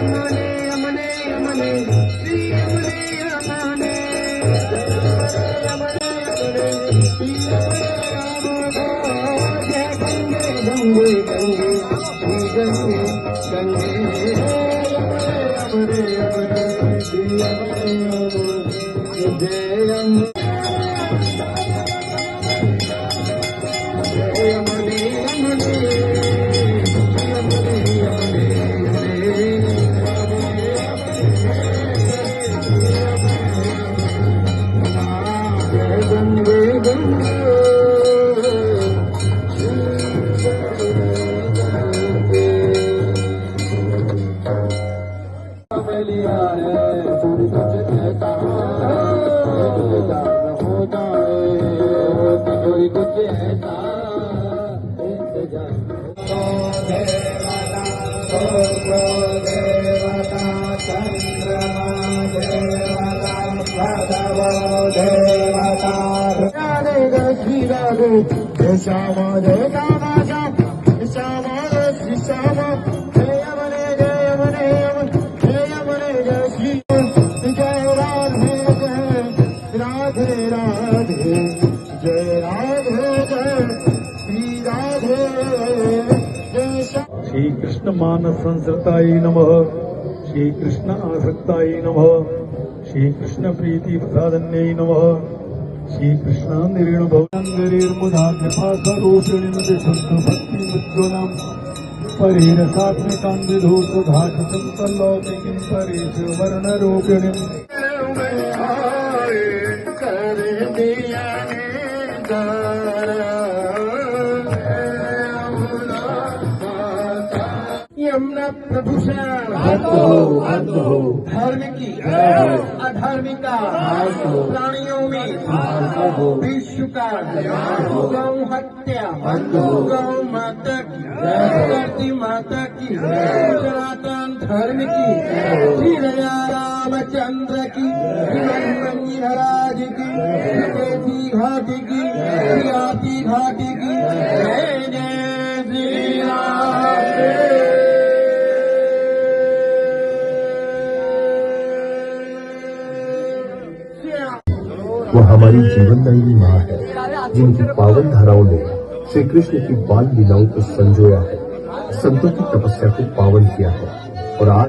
यमने यमने श्री यमने यमने यमने यमने श्री जय गंगे गंगे गंगे श्री गंगे गंगे यमने यमने श्री यमने जय यमने श्यामा जय रामा श्याम श्यामा श्री श्यामा जय यमने जय यमने जय यमने जय श्री जय राधे राधे राधे जय राधे जय श्री राधे जय श्री कृष्ण मानस संस्कृताय नमः श्री कृष्ण आसक्ताय नमः श्री कृष्ण प्रीति प्रसादन्यै नमः श्री कृष्णांदिरेण भवनंदिरेर्मुदा कृपा स्वरूपिणीं शुद्ध भक्ति मुज्ज्वलम् परेरसात्मिकां विधो सुधाचितं तल्लौकिकीं परेश वर्णरूपिणीम् यमुना प्रदूषण धर्म की अधर्मिका प्राणियों में विश्व का गौ हत्या गौ माता की धरती माता की सनातन धर्म की श्री रामचंद्र की श्री महाराज की केसी घाटी की आती घाटी की जय जय श्री राम। वो हमारी जीवनदायिनी माँ है जिनकी पावन धाराओं ने श्री कृष्ण की बाल लीलाओं को संजोया है, संतों की तपस्या को पावन किया है और आज